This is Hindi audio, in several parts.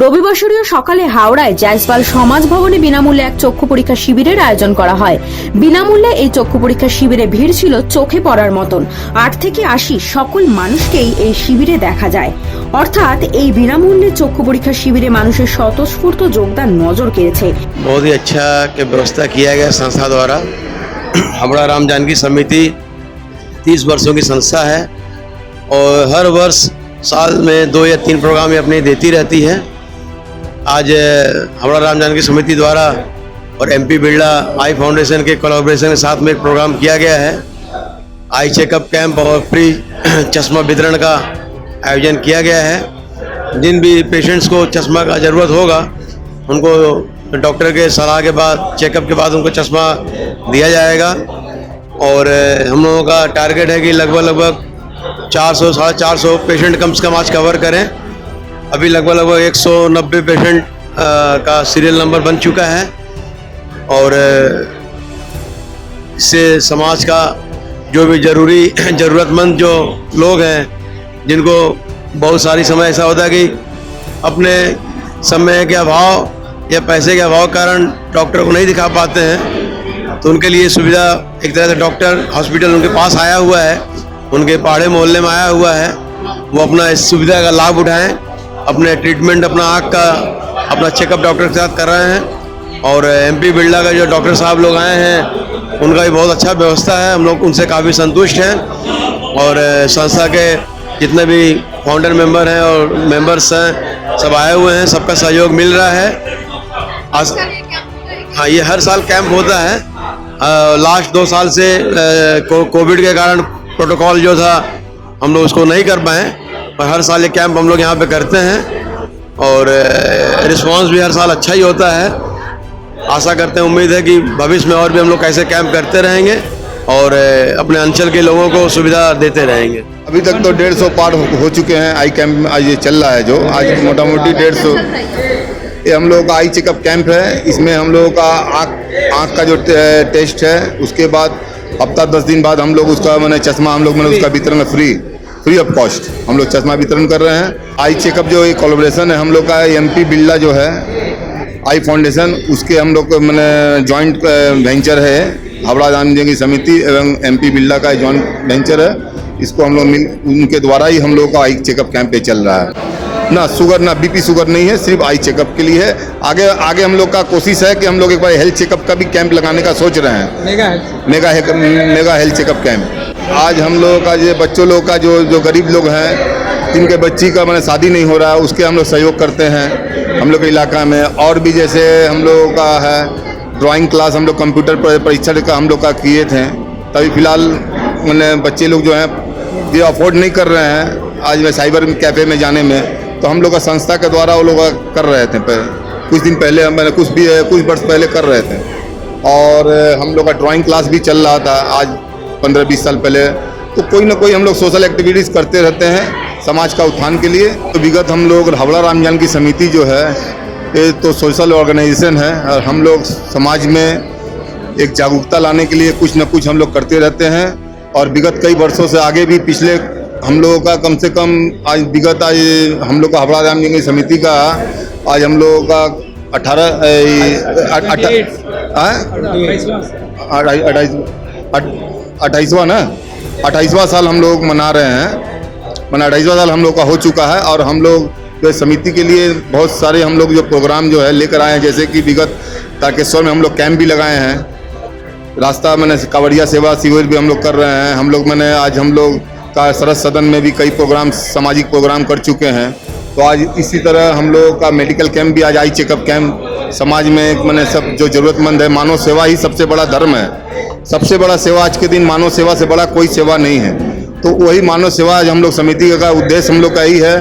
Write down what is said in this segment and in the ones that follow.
রবিবাসরীয় সকালে হাওড়ায় জয়সওয়াল সমাজ ভবনে বিনামূল্যে এক চক্ষু পরীক্ষা শিবিরের আয়োজন করা হয়। বিনামূল্যে এই চক্ষু পরীক্ষা শিবিরে ভিড় ছিল চোখে পড়ার মতন। 8 থেকে 80 সকল মানুষকেই এই শিবিরে দেখা যায়। অর্থাৎ এই বিনামূল্যে চক্ষু পরীক্ষা শিবিরে মানুষের স্বতঃস্ফূর্ত যোগদান নজর কেড়েছে। बहुत ही अच्छा के व्यवस्था किया गया संस्था द्वारा। हावड़ा राम जानकी समिति 30 वर्षों की संस्था है और हर वर्ष साल में 2 या 3 प्रोग्राम ये अपने देती रहती है। आज हावड़ा राम जानकी समिति द्वारा और एमपी बिरला आई फाउंडेशन के कोलैबोरेशन के साथ में एक प्रोग्राम किया गया है। आई चेकअप कैंप और फ्री चश्मा वितरण का आयोजन किया गया है। जिन भी पेशेंट्स को चश्मा का ज़रूरत होगा उनको डॉक्टर के सलाह के बाद चेकअप के बाद उनको चश्मा दिया जाएगा। और हम लोगों का टारगेट है कि लगभग 400-450 पेशेंट कम से कम आज कवर करें। अभी लगभग 190 पेशेंट का सीरियल नंबर बन चुका है और इससे समाज का जो भी ज़रूरतमंद जो लोग हैं जिनको बहुत सारी समय ऐसा होता है कि अपने समय के अभाव या पैसे के अभाव के कारण डॉक्टर को नहीं दिखा पाते हैं, तो उनके लिए सुविधा एक तरह से डॉक्टर हॉस्पिटल उनके पास आया हुआ है, उनके पहाड़े मोहल्ले में आया हुआ है। वो अपना इस सुविधा का लाभ उठाएं, अपने ट्रीटमेंट अपना आँख का अपना चेकअप डॉक्टर के साथ कर रहे हैं। और एमपी बिरला का जो डॉक्टर साहब लोग आए हैं उनका भी बहुत अच्छा व्यवस्था है, हम लोग उनसे काफ़ी संतुष्ट हैं। और संस्था के जितने भी फाउंडर मेंबर हैं और मेंबर्स हैं सब आए हुए हैं, सबका सहयोग मिल रहा है। हाँ, ये हर साल कैंप होता है। लास्ट 2 साल से कोविड के कारण प्रोटोकॉल जो था हम लोग उसको नहीं कर पाए, पर हर साल ये कैंप हम लोग यहाँ पे करते हैं और रिस्पांस भी हर साल अच्छा ही होता है। आशा करते हैं, उम्मीद है कि भविष्य में और भी हम लोग ऐसे कैंप करते रहेंगे और अपने अंचल के लोगों को सुविधा देते रहेंगे। अभी तक तो 150 पार हो चुके हैं। आई कैंप आज ये चल रहा है, जो आज मोटा मोटी 150 ये हम लोगों का आई चेकअप कैंप है। इसमें हम लोगों का आँख का जो टेस्ट है, उसके बाद हफ्ता 10 दिन बाद हम लोग उसका चश्मा हम लोग उसका वितरण फ्री ऑफ कॉस्ट हम लोग चश्मा वितरण कर रहे हैं। आई चेकअप जो एक कोलैबोरेशन है हम लोग का एमपी बिरला जो है आई फाउंडेशन, उसके हम लोग जॉइंट वेंचर है। हावड़ा राम जानकी समिति एवं एमपी बिरला का जॉइंट वेंचर है। इसको हम लोग उनके द्वारा ही हम लोग का आई चेकअप कैंप पे चल रहा है। ना शुगर ना बीपी शुगर नहीं है, सिर्फ आई चेकअप के लिए है। आगे हम लोग का कोशिश है कि हम लोग एक बार हेल्थ चेकअप का भी कैंप लगाने का सोच रहे हैं। Mega health checkup camp. आज हम लोग का ये बच्चों लोग का जो गरीब लोग हैं जिनके बच्ची का शादी नहीं हो रहा है, उसके हम लोग सहयोग करते हैं हम लोग के इलाका में। और भी जैसे हम लोग का है ड्राइंग क्लास, हम लोग कंप्यूटर परीक्षण का हम लोग का किए थे। तभी फिलहाल बच्चे लोग जो हैं ये अफोर्ड नहीं कर रहे हैं आज मैं साइबर कैफ़े में जाने में, तो हम लोग का संस्था के द्वारा वो लोग कर रहे थे। कुछ दिन पहले कुछ वर्ष पहले कर रहे थे। और हम लोग का ड्राइंग क्लास भी चल रहा था आज 15-20 साल पहले। तो कोई ना कोई हम लोग सोशल एक्टिविटीज़ करते रहते हैं समाज का उत्थान के लिए। तो विगत हम लोग हावड़ा राम जानकी समिति जो है ये तो सोशल ऑर्गेनाइजेशन है और हम लोग समाज में एक जागरूकता लाने के लिए कुछ न कुछ हम लोग करते रहते हैं। और विगत कई वर्षों से आगे भी पिछले हम लोगों का कम से कम आज हम लोग का हावड़ा राम जानकी समिति का आज हम लोगों का 28वां साल हम लोग मना रहे हैं। 28वां साल हम लोग का हो चुका है। और हम लोग जो समिति के लिए बहुत सारे हम लोग जो प्रोग्राम जो है लेकर आए हैं, जैसे कि विगत तारकेश्वर में हम लोग कैंप भी लगाए हैं। रास्ता कांवड़िया सेवा शिविर भी हम लोग कर रहे हैं। हम लोग आज हम लोग का सरस सदन में भी कई प्रोग्राम सामाजिक प्रोग्राम कर चुके हैं। तो आज इसी तरह हम लोग का मेडिकल कैंप भी आज आई चेकअप कैंप समाज में सब जो ज़रूरतमंद है। मानव सेवा ही सबसे बड़ा धर्म है। सबसे बड़ा सेवा आज के दिन मानव सेवा से बड़ा कोई सेवा नहीं है। तो वही मानव सेवा आज हम लोग समिति का उद्देश्य हम लोग का यही है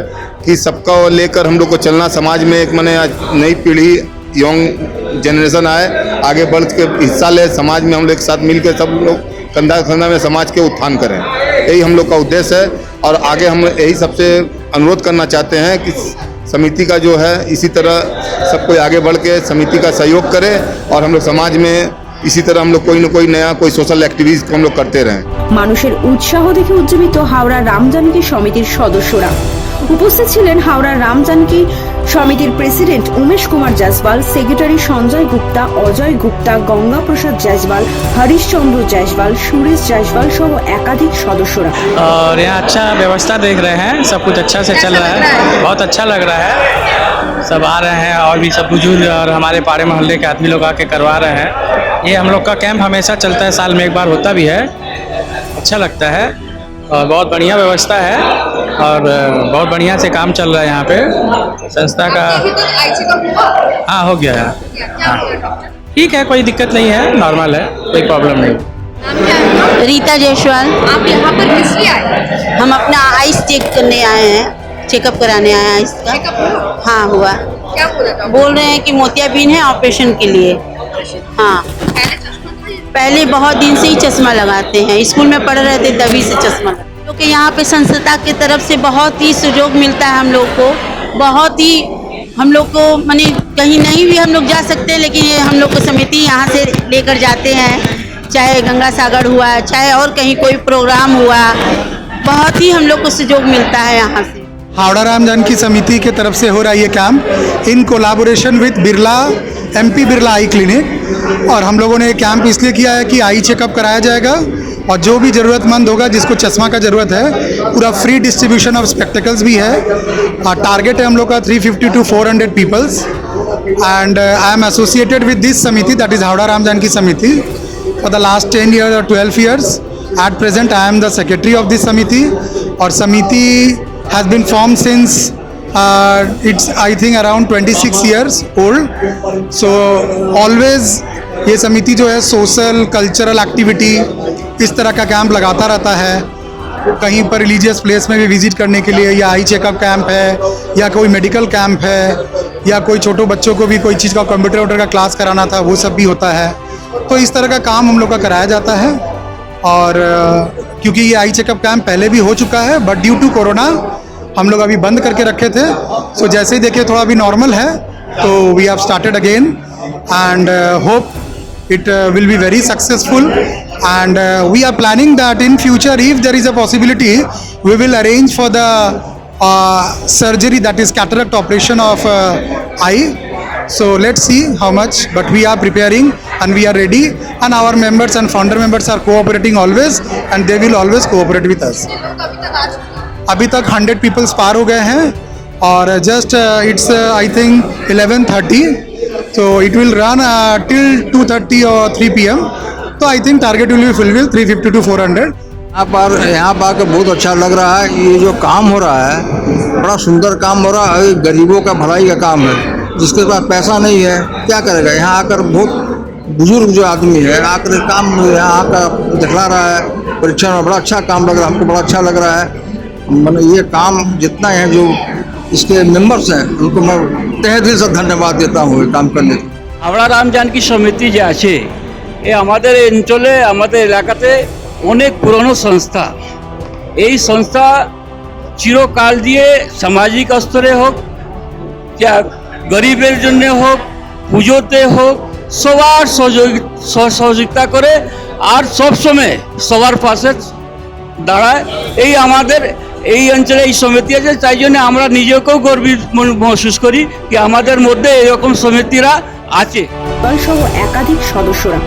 कि सबका लेकर हम लोग को चलना। समाज में एक नई पीढ़ी यंग जनरेशन आए, आगे बढ़ के हिस्सा ले, समाज में हम लोग एक साथ मिलकर सब लोग कंधा कंधा में समाज के उत्थान करें। यही हम लोग का उद्देश्य है। और आगे हम यही सबसे अनुरोध करना चाहते हैं कि समिति का जो है इसी तरह सब कोई आगे बढ़ के समिति का सहयोग करे और हम लोग समाज में इसी तरह हम लोग कोई न कोई नया कोई सोशल एक्टिविटीज हम लोग करते रहें। মানুষের উৎসাহ দেখে উজ্জীবিত হাওড়া রাম জানকী সমিতির সদস্যরা। উপস্থিত ছিলেন হাওড়া রাম জানকী সমিতির প্রেসিডেন্ট উমেশ কুমার জয়সওয়াল, সেক্রেটারি সঞ্জয় গুপ্তা, অজয় গুপ্তা, গঙ্গা প্রসাদ জয়সওয়াল, হরিশচন্দ্র জয়সওয়াল, সুরেশ জয়সওয়াল সহ একাধিক সদস্যরা। और यहाँ अच्छा व्यवस्था देख रहे हैं, सब कुछ अच्छा से चल रहा है, बहुत अच्छा लग रहा है। सब आ रहे हैं और भी सब बुजुर्ग और हमारे पाड़े मोहल्ले के आदमी लोग आके करवा रहे हैं। ये हम लोग का कैंप हमेशा चलता है, साल में एक बार होता भी है, अच्छा लगता है और बहुत बढ़िया व्यवस्था है और बहुत बढ़िया से काम चल रहा है यहाँ पे संस्था का। हाँ हो गया है, हाँ ठीक है, कोई दिक्कत नहीं है, नॉर्मल है, कोई प्रॉब्लम नहीं। रीता जायसवाल। आप यहाँ पर किस लिए आए? हम अपना आइस चेक करने आए हैं, चेकअप कराने आए हैं आइस का। चेकअप हुआ? हाँ हुआ। क्या बोला था? बोल रहे हैं कि मोतियाबिंद है ऑपरेशन के लिए। हाँ पहले चश्मा था या? पहले बहुत दिन से ही चश्मा लगाते हैं, स्कूल में पढ़ रहे थे तभी से चश्मा लगा। क्योंकि यहाँ पे संस्था की तरफ से बहुत ही सहयोग मिलता है हम लोग को, बहुत ही हम लोग को माने कहीं नहीं भी हम लोग जा सकते हैं, लेकिन ये हम लोग को समिति यहाँ से लेकर जाते हैं, चाहे गंगा सागर हुआ, चाहे और कहीं कोई प्रोग्राम हुआ, बहुत ही हम लोग को सहयोग मिलता है यहाँ से। हावड़ा राम जानकी समिति के तरफ से हो रहा है ये camp in collaboration with Birla MP Birla I clinic. और हम लोगों ने ये कैंप इसलिए किया है कि आई चेकअप कराया जाएगा और जो भी ज़रूरतमंद होगा जिसको चश्मा का ज़रूरत है, पूरा फ्री डिस्ट्रीब्यूशन ऑफ स्पेक्टिकल्स भी है। टारगेट है हम लोग का 350 to 400 peoples and I am associated with this samiti, that is Howrah Ram Janki Samiti, for the last 10 years or 12 years. At present I am the secretary of this समिति और समिति has been formed since it's I think around 26 years old. So always ये समिति जो है सोशल कल्चरल एक्टिविटी इस तरह का कैंप लगाता रहता है, कहीं पर रिलीजियस प्लेस में भी विजिट करने के लिए, या आई चेकअप कैंप है, या कोई मेडिकल कैंप है, या कोई छोटे बच्चों को भी कोई चीज़ का कंप्यूटर वोटर का क्लास कराना था, वो सब भी होता है। तो इस तरह का काम हम लोग का कराया जाता है। और क्योंकि ये आई चेकअप कैंप पहले भी हो चुका है, बट ड्यू टू कोरोना हम लोग अभी बंद करके रखे थे। सो जैसे ही देखिए थोड़ा अभी नॉर्मल है, तो we have started again and hope it will be very successful, and we are planning that in future if there is a possibility we will arrange for the surgery, that is cataract operation of eye. So let's see how much, but we are preparing and we are ready, and our members and founder members are cooperating always and they will always cooperate with us. लोग अभी तक आ चुके हैं? अभी तक 100 पीपल्स पार हो गए हैं और just it's I think 11:30, so it will run till 2:30 or 3 PM. तो I think target will be fulfil 350 to 400. यहाँ पर आकर बहुत अच्छा लग रहा है कि ये जो काम हो रहा है बड़ा सुंदर काम हो रहा है, गरीबों का भलाई का काम है। जिसके पास पैसा नहीं है क्या करेगा, यहाँ आकर बहुत बुजुर्ग जो आदमी है आकर काम यहाँ आकर दिखला रहा है, परीक्षा में बड़ा अच्छा काम लग रहा है, हमको बड़ा अच्छा लग रहा है। मैंने ये काम जितना है जो इसके मेंबर्स हैं उनको मैं तहे दिल से धन्यवाद देता हूँ ये काम करने के। হাওড়া রাম জানকি সমিতি যে আছে এ আমাদের অঞ্চলে আমাদের এলাকাতে অনেক পুরনো সংস্থা। এই সংস্থা চিরকাল দিয়ে সামাজিক স্তরে হোক, যা গরিবের জন্য হোক, পুজোতে হোক, সবার সহযোগিতা করে আর সবসময় সবার পাশে দাঁড়ায়। এই আমাদের এই অঞ্চলে এই সমিতি আছে, তাই জন্য আমরা নিজেকেও গর্বিত মহসুস করি কি আমাদের মধ্যে এরকম সমিতিরা আছে। সহ একাধিক সদস্যরা